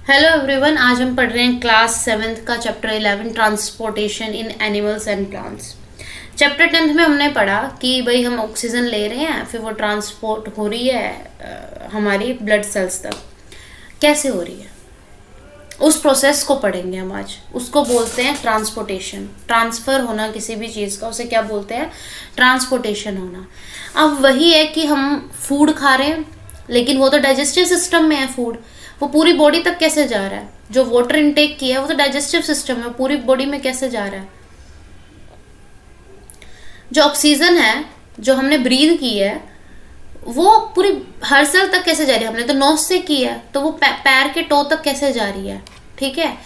Hello everyone, आज हम पढ़ रहे हैं क्लास 7th का chapter 11 transportation in animals and plants. Chapter 10th में हमने पढ़ा कि भाई हम ऑक्सीजन ले रहे हैं, फिर वो ट्रांसपोर्ट हो रही है हमारी ब्लड सेल्स तक। कैसे हो रही है उस प्रोसेस को पढ़ेंगे हम आज। उसको बोलते हैं ट्रांसपोर्टेशन। ट्रांसफर होना किसी भी चीज़ का, उसे क्या बोलते हैं? ट्रांसपोर्टेशन होना। अब वही है कि हम फूड खा रहे हैं, लेकिन वो तो डाइजेस्टिव सिस्टम में है फूड। वो पूरी बॉडी तक कैसे जा रहा है? जो वाटर इनटेक किया है वो तो डाइजेस्टिव सिस्टम में, पूरी बॉडी में कैसे जा रहा है? जो ऑक्सीजन है जो हमने ब्रीथ की है वो पूरी हर सेल तक कैसे जा रही है? हमने तो नोज से की है, तो वो पैर के टो तक कैसे जा रही है? ठीक है,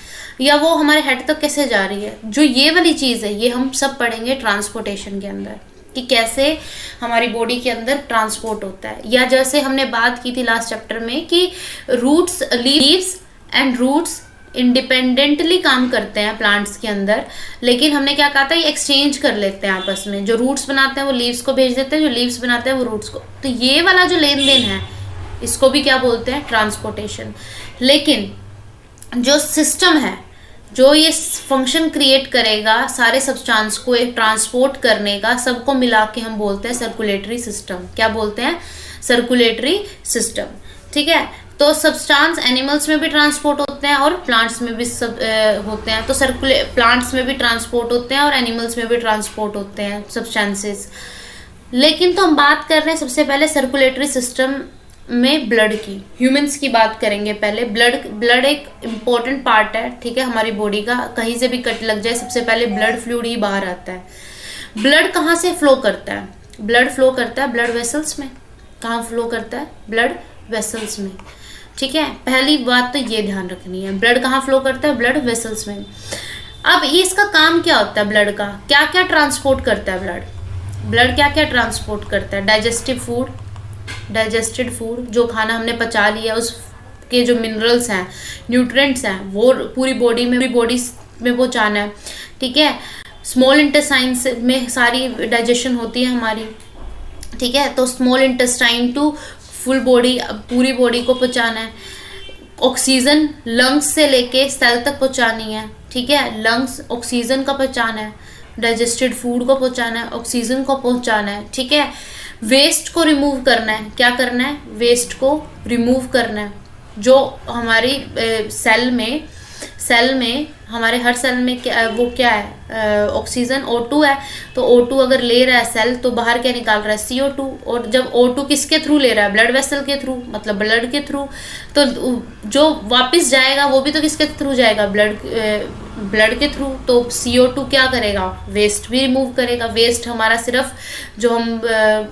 या वो हमारे हेड तक कैसे जा रही है? जो ये वाली चीज़ है ये हम सब पढ़ेंगे ट्रांसपोर्टेशन के अंदर, कि कैसे हमारी बॉडी के अंदर ट्रांसपोर्ट होता है। या जैसे हमने बात की थी लास्ट चैप्टर में कि roots, leaves and roots independently काम करते हैं प्लांट्स के अंदर, लेकिन हमने क्या कहा था, ये एक्सचेंज कर लेते हैं आपस में। जो रूट्स बनाते हैं वो लीव्स को भेज देते हैं, जो लीव्स बनाते हैं वो रूट्स को। तो ये वाला जो लेन देन है इसको भी क्या बोलते हैं? ट्रांसपोर्टेशन। लेकिन जो सिस्टम है जो ये फंक्शन क्रिएट करेगा सारे सब्सटेंस को ट्रांसपोर्ट करने का, सबको मिला के हम बोलते हैं सर्कुलेटरी सिस्टम। क्या बोलते हैं? Circulatory system. ठीक है, तो सब्सटेंस एनिमल्स में भी ट्रांसपोर्ट होते हैं और प्लांट्स में भी सब होते हैं। तो प्लांट्स में भी ट्रांसपोर्ट होते हैं और एनिमल्स में भी ट्रांसपोर्ट होते हैं सब्सटेंसेस। लेकिन तो हम बात कर रहे हैं सबसे पहले सर्कुलेटरी सिस्टम में ब्लड की, ह्यूमंस की बात करेंगे पहले। ब्लड एक इम्पोर्टेंट पार्ट है, ठीक है, हमारी बॉडी का। कहीं से भी कट लग जाए सबसे पहले ब्लड फ्लूइड ही बाहर आता है। ब्लड कहाँ से फ्लो करता है? ब्लड फ्लो करता है ब्लड वेसल्स में। कहाँ फ्लो करता है? ब्लड वेसल्स में। ठीक है, पहली बात तो ये ध्यान रखनी है, ब्लड कहाँ फ्लो करता है? ब्लड वेसल्स में। अब ये इसका काम क्या होता है ब्लड का? क्या क्या ट्रांसपोर्ट करता है ब्लड क्या क्या ट्रांसपोर्ट करता है? डाइजेस्टेड फूड, जो खाना हमने पचा लिया उसके जो मिनरल्स हैं, न्यूट्रिएंट्स हैं, वो पूरी बॉडी में पहुंचाना है। ठीक है, स्मॉल इंटेस्टाइन में सारी डाइजेशन होती है हमारी। ठीक है, तो small intestine to full body, पूरी बॉडी को पहुंचाना है। ऑक्सीजन लंग्स से लेके सेल तक पहुंचानी है। ठीक है, लंग्स ऑक्सीजन का पहुंचाना है, डाइजेस्टेड फूड को पहुंचाना है, ऑक्सीजन को पहुंचाना है। ठीक है, वेस्ट को रिमूव करना है। क्या करना है? वेस्ट को रिमूव करना है। जो हमारी सेल में हमारे हर सेल में वो क्या है? ऑक्सीजन O2 है। तो O2 अगर ले रहा है सेल तो बाहर क्या निकाल रहा है? CO2। और जब O2 किसके थ्रू ले रहा है? ब्लड वेसल के थ्रू, मतलब ब्लड के थ्रू। तो जो वापस जाएगा वो भी तो किसके थ्रू जाएगा? ब्लड के थ्रू। तो CO2 क्या करेगा? वेस्ट भी रिमूव करेगा। वेस्ट हमारा सिर्फ जो हम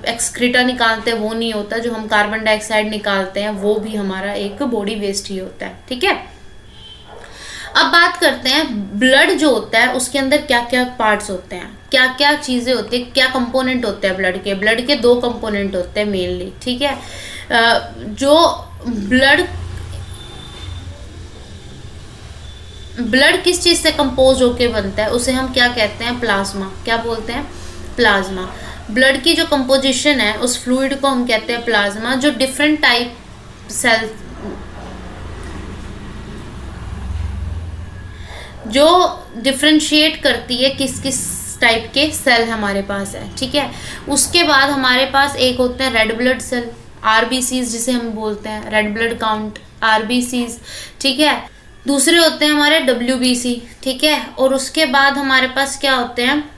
एक्सक्रीटा निकालते हैं वो नहीं होता, जो हम कार्बन डाइऑक्साइड निकालते हैं वो भी हमारा एक बॉडी वेस्ट ही होता है। ठीक है, अब बात करते हैं ब्लड जो होता है उसके अंदर क्या क्या पार्ट्स होते हैं, क्या क्या चीजें होती है, क्या कंपोनेंट होते हैं ब्लड के 2 कंपोनेंट होते हैं मेनली। ठीक है, जो ब्लड किस चीज से कंपोज होके बनता है उसे हम क्या कहते हैं? प्लाज्मा। क्या बोलते हैं? प्लाज्मा। ब्लड की जो कंपोजिशन है उस फ्लूइड को हम कहते हैं प्लाज्मा, जो डिफरेंट टाइप सेल, जो डिफ्रेंशिएट करती है किस किस टाइप के सेल हमारे पास है। ठीक है, उसके बाद हमारे पास एक होते हैं रेड ब्लड सेल, RBCs जिसे हम बोलते हैं, रेड ब्लड काउंट, RBCs। ठीक है, दूसरे होते हैं हमारे WBC। ठीक है, और उसके बाद हमारे पास क्या होते हैं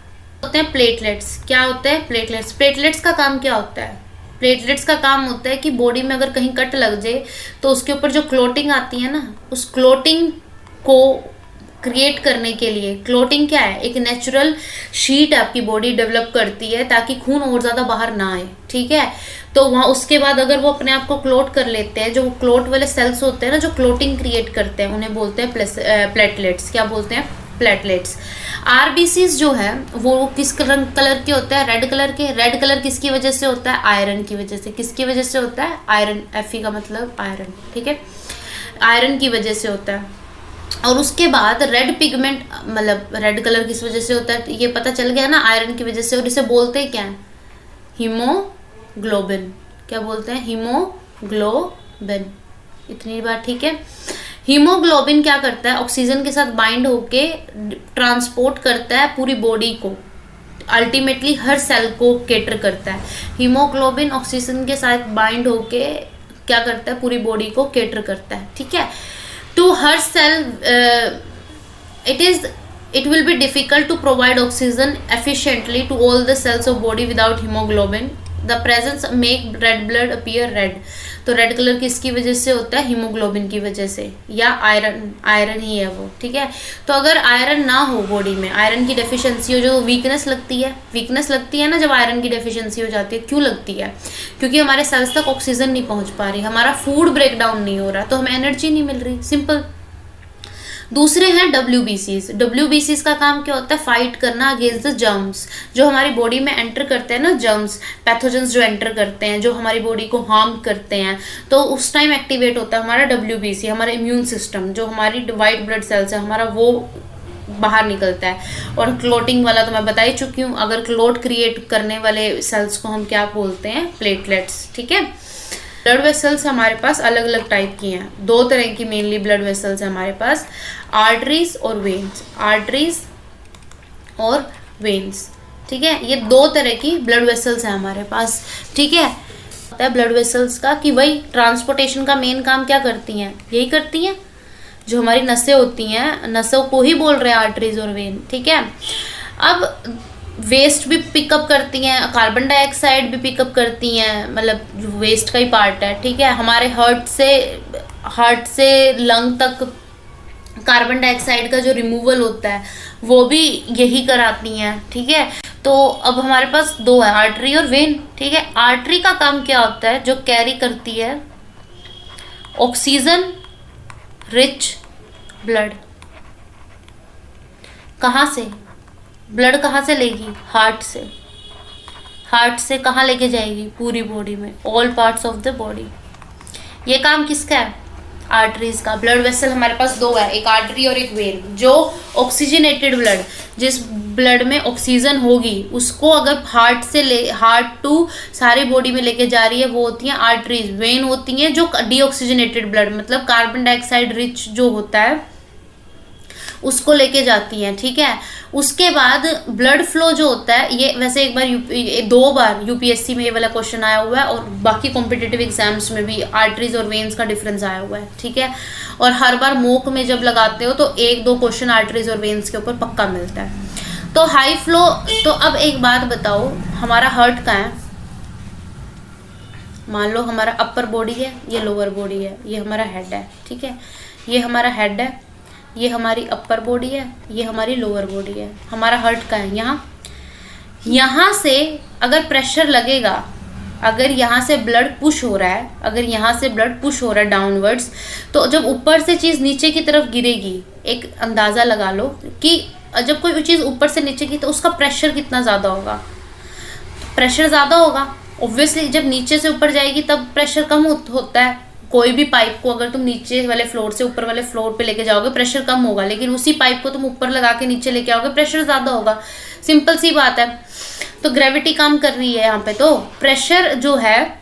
प्लेटलेट्स। क्या होते हैं? प्लेटलेट्स का काम क्या होता है? प्लेटलेट्स का काम होता है कि बॉडी में अगर कहीं कट लग जाए तो उसके ऊपर जो क्लोटिंग आती है ना, उस क्लोटिंग को क्रिएट करने के लिए, क्लोटिंग क्या है? एक नेचुरल शीट आपकी बॉडी डेवलप करती है ताकि खून और ज़्यादा बाहर ना आए। ठीक है, तो वहाँ उसके बाद अगर वो अपने आप को क्लोट कर लेते हैं, जो क्लोट वाले सेल्स होते हैं ना जो क्लोटिंग क्रिएट करते हैं, उन्हें बोलते हैं प्लेटलेट्स। क्या बोलते हैं? प्लेटलेट्स। RBCs जो है वो किस कलर के होते हैं? रेड कलर के। रेड कलर किसकी वजह से होता है? आयरन की वजह से। किसकी वजह से होता है? आयरन। Fe का मतलब आयरन। ठीक है, आयरन की वजह से होता है। और उसके बाद रेड पिगमेंट, मतलब रेड कलर किस वजह से होता है ये पता चल गया ना, आयरन की वजह से। और इसे बोलते हैं क्या है? हीमोग्लोबिन। क्या बोलते हैं? हीमोग्लोबिन। इतनी बात ठीक है। हीमोग्लोबिन क्या करता है, ऑक्सीजन के साथ बाइंड होके ट्रांसपोर्ट करता है पूरी बॉडी को, अल्टीमेटली हर सेल को केटर करता है। हीमोग्लोबिन ऑक्सीजन के साथ बाइंड होके क्या करता है, पूरी बॉडी को केटर करता है, ठीक है। टू हर cell it will be difficult to provide oxygen efficiently to all the cells of body without hemoglobin. The presence make red blood appear red. तो रेड कलर किसकी वजह से होता है, हीमोग्लोबिन की वजह से, या आयरन ही है वो, ठीक है। तो अगर आयरन ना हो बॉडी में, आयरन की डेफिशिएंसी हो, जो वीकनेस लगती है ना जब आयरन की डेफिशिएंसी हो जाती है, क्यों लगती है, क्योंकि हमारे सेल्स तक ऑक्सीजन नहीं पहुंच पा रही, हमारा फूड ब्रेक डाउन नहीं हो रहा, तो हमें एनर्जी नहीं मिल रही, सिंपल। दूसरे हैं WBCs का काम क्या होता है, फाइट करना अगेंस्ट द जर्म्स, जो हमारी बॉडी में एंटर करते हैं ना, जर्म्स पैथोजेंस जो एंटर करते हैं, जो हमारी बॉडी को हार्म करते हैं, तो उस टाइम एक्टिवेट होता है हमारा WBC, हमारा इम्यून सिस्टम, जो हमारी वाइट ब्लड सेल्स है हमारा, वो बाहर निकलता है। और क्लोटिंग वाला तो मैं बता ही चुकी हूँ, अगर क्लोट क्रिएट करने वाले सेल्स को हम क्या बोलते हैं, प्लेटलेट्स, ठीक है। ब्लड वेसल्स हमारे पास अलग अलग टाइप की हैं, दो तरह की मेनली ब्लड वेसल्स हैं हमारे पास, आर्टरीज और वेन्स, ठीक है। ये दो तरह की ब्लड वेसल्स हैं हमारे पास, ठीक है। होता है ब्लड वेसल्स का कि वही ट्रांसपोर्टेशन का मेन काम क्या करती हैं, यही करती हैं, जो हमारी नसें होती हैं, नसों को ही बोल रहे हैं आर्टरीज और वेन, ठीक है। अब वेस्ट भी पिकअप करती हैं, कार्बन डाइऑक्साइड भी पिकअप करती हैं, मतलब जो वेस्ट का ही पार्ट है, ठीक है। हमारे हार्ट से लंग तक कार्बन डाइऑक्साइड का जो रिमूवल होता है वो भी यही कराती हैं, ठीक है। तो अब हमारे पास दो है, आर्टरी और वेन, ठीक है। आर्टरी का काम क्या होता है, जो कैरी करती है ऑक्सीजन रिच ब्लड, कहाँ से, ब्लड कहाँ से लेगी, हार्ट से कहाँ लेके जाएगी, पूरी बॉडी में, all parts of the body. ये काम किसका है, आर्टरीज का। ब्लड वेसल हमारे पास दो है, एक आर्टरी और एक वेन। जो ऑक्सीजनेटेड ब्लड, जिस ब्लड में ऑक्सीजन होगी उसको अगर हार्ट टू सारी बॉडी में लेके जा रही है, वो होती हैं आर्टरीज। वेन होती हैं जो डीऑक्सीजनेटेड ब्लड, मतलब कार्बन डाइऑक्साइड रिच जो होता है उसको लेके जाती हैं, ठीक है। उसके बाद ब्लड फ्लो जो होता है, ये वैसे एक बार दो बार यूपीएससी में ये वाला क्वेश्चन आया हुआ है, और बाकी कॉम्पिटिटिव एग्जाम्स में भी आर्टरीज और वेन्स का डिफरेंस आया हुआ है, ठीक है। और हर बार मॉक में जब लगाते हो तो एक दो क्वेश्चन आर्टरीज और वेन्स के ऊपर पक्का मिलता है। तो हाई फ्लो, तो अब एक बात बताओ, हमारा हार्ट कहाँ है, मान लो हमारा अपर बॉडी है, ये लोअर बॉडी है, ये हमारा हेड है, ठीक है। ये हमारा हेड है, ये हमारी अपर बॉडी है, ये हमारी लोअर बॉडी है। हमारा हार्ट का है यहाँ से अगर प्रेशर लगेगा, अगर यहाँ से ब्लड पुश हो रहा है, अगर यहाँ से ब्लड पुश हो रहा है डाउनवर्ड्स, तो जब ऊपर से चीज़ नीचे की तरफ गिरेगी, एक अंदाज़ा लगा लो कि जब कोई चीज़ ऊपर से नीचे की, तो उसका प्रेशर कितना ज़्यादा होगा, प्रेशर ज़्यादा होगा ऑब्वियसली। जब नीचे से ऊपर जाएगी तब प्रेशर कम होता है। कोई भी पाइप को अगर तुम नीचे वाले फ्लोर से ऊपर वाले फ्लोर पे लेके जाओगे, प्रेशर कम होगा, लेकिन उसी पाइप को तुम ऊपर लगा के नीचे लेके आओगे, प्रेशर ज़्यादा होगा। सिंपल सी बात है। तो ग्रेविटी काम कर रही है यहाँ पे, तो प्रेशर जो है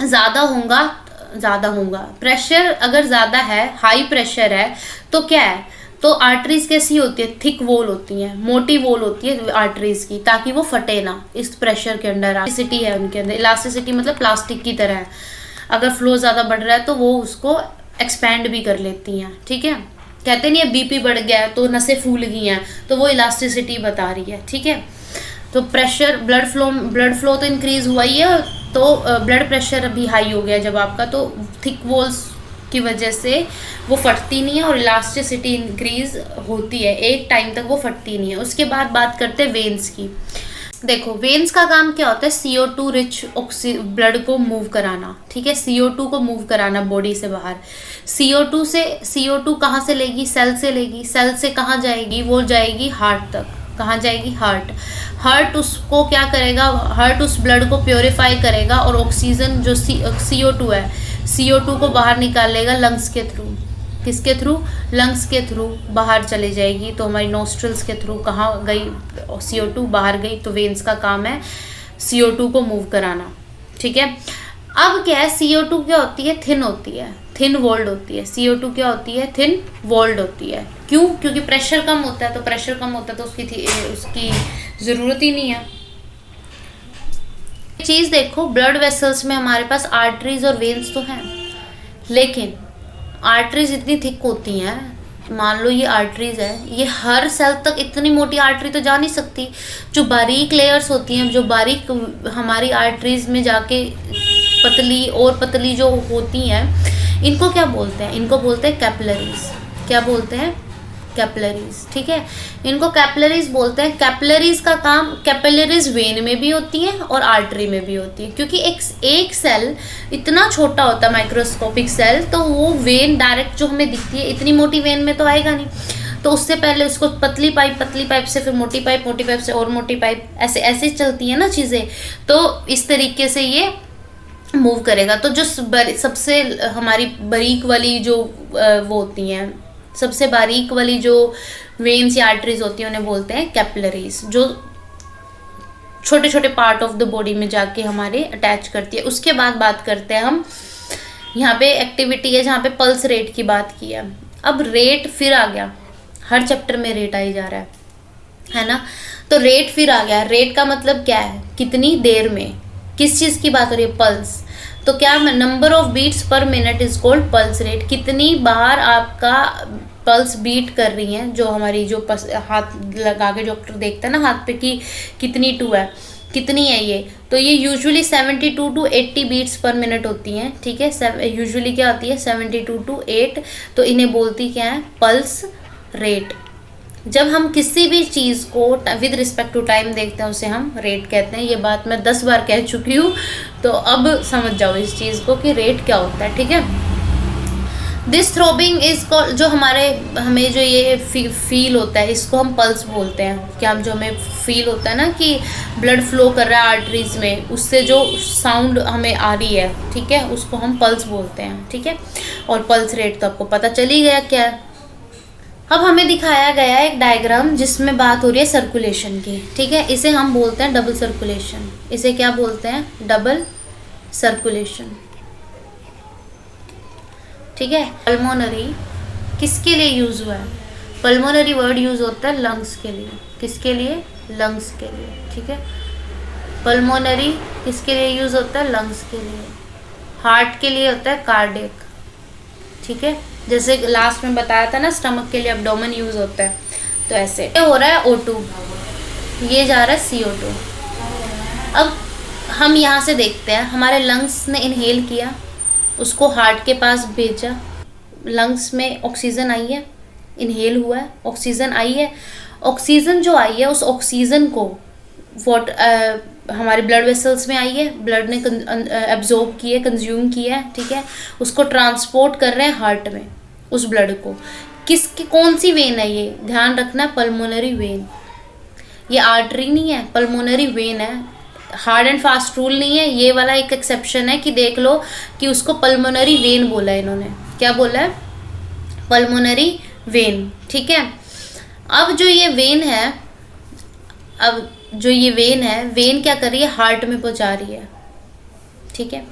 ज़्यादा होगा। प्रेशर अगर ज़्यादा है, हाई प्रेशर है, तो क्या है, तो आर्टरीज कैसी होती है, थिक वॉल होती है, मोटी वॉल होती है आर्टरीज की, ताकि वो फटे ना इस प्रेशर के अंडर। इलास्टिसिटी है उनके अंदर, इलास्टिसिटी मतलब प्लास्टिक की तरह है, अगर फ्लो ज़्यादा बढ़ रहा है तो वो उसको एक्सपैंड भी कर लेती हैं, ठीक है। कहते नहीं है बीपी बढ़ गया है तो नसें फूल गई हैं, तो वो इलास्टिसिटी बता रही है, ठीक है। तो प्रेशर, ब्लड फ्लो तो इंक्रीज हुआ ही है, तो ब्लड प्रेशर अभी हाई हो गया जब आपका, तो थिक वॉल्स की वजह से वो फटती नहीं है और इलास्टिसिटी इंक्रीज होती है, एक टाइम तक वो फटती नहीं है। उसके बाद बात करते हैं वेन्स की। देखो वेन्स का काम क्या होता है, CO2 रिच ब्लड को मूव कराना, ठीक है। CO2 को मूव कराना बॉडी से बाहर। CO2 कहाँ से लेगी, सेल से लेगी। सेल से कहाँ जाएगी, वो जाएगी हार्ट तक। कहाँ जाएगी, हार्ट उसको क्या करेगा, हार्ट उस ब्लड को प्योरीफाई करेगा और ऑक्सीजन जो CO2 है, CO2 को बाहर निकालेगा लंग्स के थ्रू। किसके थ्रू, लंग्स के थ्रू बाहर चले जाएगी। तो हमारी नोस्ट्रल्स के थ्रू कहाँ गई, CO2 बाहर गई। तो वेन्स का काम है CO2 को मूव कराना, ठीक है। अब क्या है, CO2 क्या होती है, थिन होती है। थिन वॉल्ड होती है। CO2 क्या होती है? थिन वॉल्ड होती है। क्यों? क्योंकि प्रेशर कम होता है, तो प्रेशर कम होता है तो उसकी ज़रूरत ही नहीं है। चीज़ देखो, ब्लड वेसल्स में हमारे पास आर्टरीज और वेन्स तो हैं, लेकिन आर्टरीज इतनी थिक होती हैं, मान लो ये आर्टरीज है, ये हर सेल तक इतनी मोटी आर्टरी तो जा नहीं सकती। जो बारीक लेयर्स होती हैं, जो बारीक हमारी आर्टरीज में जाके पतली और पतली जो होती हैं, इनको क्या बोलते हैं? इनको बोलते हैं कैपिलरीज। क्या बोलते हैं? कैपिलरीज। ठीक है, इनको कैपिलरीज बोलते हैं। कैपिलरीज का काम, कैपिलरीज वेन में भी होती है और आर्टरी में भी होती है, क्योंकि एक सेल इतना छोटा होता है, माइक्रोस्कोपिक सेल, तो वो वेन डायरेक्ट जो हमें दिखती है, इतनी मोटी वेन में तो आएगा नहीं, तो उससे पहले उसको पतली पाइप से फिर मोटी पाइप से और मोटी पाइप, ऐसे ऐसे चलती है ना चीज़ें, तो इस तरीके से ये मूव करेगा। तो जो सबसे हमारी बारीक वाली जो वो होती हैं, सबसे बारीक वाली जो वेन्स या आर्टरीज होती हैं, उन्हें बोलते हैं कैपिलरीज, जो छोटे छोटे पार्ट ऑफ द बॉडी में जाके हमारे अटैच करती है। उसके बाद बात करते हैं हम, यहाँ पे एक्टिविटी है जहाँ पे पल्स रेट की बात की है। अब रेट फिर आ गया, हर चैप्टर में रेट आई जा रहा है ना, तो रेट फिर आ गया। रेट का मतलब क्या है? कितनी देर में, किस चीज़ की बात हो रही है? पल्स। तो क्या number of beats per minute is called pulse rate. कितनी बार आपका पल्स बीट कर रही है, जो हमारी जो हाथ लगा के डॉक्टर देखता है ना हाथ पे कि कितनी टू है, कितनी है ये, तो ये usually 72 to 80 beats per minute होती हैं। ठीक है, यूजुअली क्या होती है? 72 to 8, तो इन्हें बोलती क्या है? Pulse rate. जब हम किसी भी चीज़ को विद रिस्पेक्ट टू टाइम देखते हैं, उसे हम रेट कहते हैं। ये बात मैं 10 बार कह चुकी हूँ, तो अब समझ जाओ इस चीज़ को कि रेट क्या होता है। ठीक है, दिस थ्रोबिंग इज कॉल्ड, जो हमें जो ये फील होता है, इसको हम पल्स बोलते हैं। क्या हम जो हमें फील होता है ना कि ब्लड फ्लो कर रहा है आर्टरीज में, उससे जो साउंड हमें आ रही है, ठीक है, उसको हम पल्स बोलते हैं। ठीक है, और पल्स रेट तो आपको पता चल ही गया क्या है। अब हमें दिखाया गया एक डायग्राम जिसमें बात हो रही है सर्कुलेशन की। ठीक है, इसे हम बोलते हैं डबल सर्कुलेशन। इसे क्या बोलते हैं? Double circulation. ठीक है, पल्मोनरी किसके लिए यूज हुआ है? पल्मोनरी वर्ड यूज होता है लंग्स के लिए। किसके लिए? लंग्स के लिए। ठीक है, पल्मोनरी किसके लिए यूज होता है? लंग्स के लिए। हार्ट के लिए होता है कार्डियक। ठीक है, जैसे लास्ट में बताया था ना, स्टमक के लिए एब्डोमेन यूज होता है, तो ऐसे ये हो रहा है O2, ये जा रहा है CO2। अब हम यहाँ से देखते हैं, हमारे लंग्स ने इनहेल किया, उसको हार्ट के पास भेजा, लंग्स में ऑक्सीजन आई है, इनहेल हुआ है, ऑक्सीजन आई है। ऑक्सीजन जो आई है, उस ऑक्सीजन को हमारे ब्लड वेसल्स में आई है, ब्लड ने एब्जॉर्ब की है, कंज्यूम किया है। ठीक है, उसको ट्रांसपोर्ट कर रहे हैं हार्ट में, उस ब्लड को। कौन सी वेन है ये? ध्यान रखना, पल्मोनरी वेन। ये आर्टरी नहीं है, पल्मोनरी वेन है। हार्ड एंड फास्ट रूल नहीं है, ये वाला एक एक्सेप्शन है कि देख लो कि उसको पल्मोनरी वेन बोला है इन्होंने। क्या बोला है? Pulmonary vein. ठीक है, अब जो ये वेन है, वेन क्या कर रही है? हार्ट में पहुंचा रही है। ठीक है,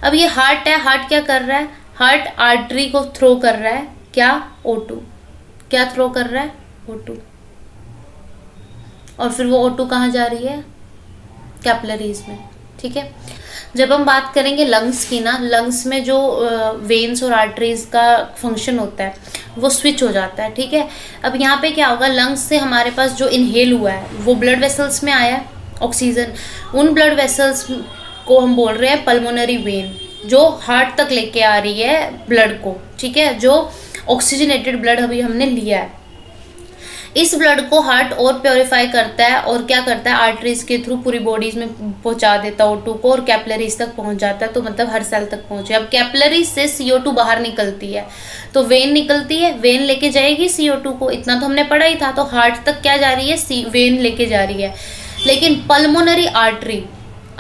अब ये हार्ट है, हार्ट क्या कर रहा है? हार्ट आर्टरी को थ्रो कर रहा है क्या? O2। क्या थ्रो कर रहा है? O2। और फिर वो O2 कहाँ जा रही है? कैपिलरीज में। ठीक है, जब हम बात करेंगे लंग्स की ना, लंग्स में जो वेन्स और आर्टरीज का फंक्शन होता है वो स्विच हो जाता है। ठीक है, अब यहाँ पे क्या होगा? लंग्स से हमारे पास जो इनहेल हुआ है वो ब्लड वेसल्स में आया है ऑक्सीजन, उन ब्लड वेसल्स को हम बोल रहे हैं पल्मोनरी वेन, जो हार्ट तक लेके आ रही है ब्लड को। ठीक है, जो ऑक्सीजनेटेड ब्लड अभी हमने लिया है, इस ब्लड को हार्ट और प्योरीफाई करता है और क्या करता है? आर्टरीज के थ्रू पूरी बॉडीज में पहुंचा देता है O2 को, और कैपिलरीज तक पहुंच जाता है, तो मतलब हर सेल तक पहुंचे। अब कैपिलरीज से CO2 बाहर निकलती है, तो वेन निकलती है, वेन लेके जाएगी CO2 को, इतना तो हमने पढ़ा ही था। तो हार्ट तक क्या जा रही है? वेन लेके जा रही है। लेकिन पल्मोनरी आर्टरी,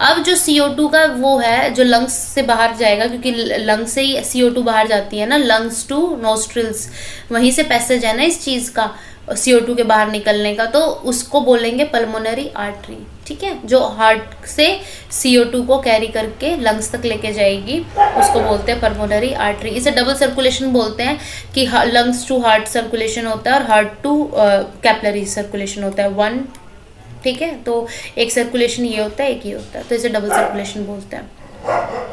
अब जो CO2 का वो है जो लंग्स से बाहर जाएगा, क्योंकि लंग्स से ही CO2 बाहर जाती है ना, लंग्स टू नोस्ट्रिल्स, वहीं से पैसेज है ना इस चीज़ का, CO2 के बाहर निकलने का, तो उसको बोलेंगे पल्मोनरी आर्टरी। ठीक है, जो हार्ट से CO2 को कैरी करके लंग्स तक लेके जाएगी, उसको बोलते हैं पल्मोनरी आर्टरी। इसे डबल सर्कुलेशन बोलते हैं कि लंग्स टू हार्ट सर्कुलेशन होता है और हार्ट टू कैपिलरी सर्कुलेशन होता है वन। ठीक है, तो एक सर्कुलेशन ये होता है, एक ये होता है, तो इसे डबल सर्कुलेशन बोलते हैं।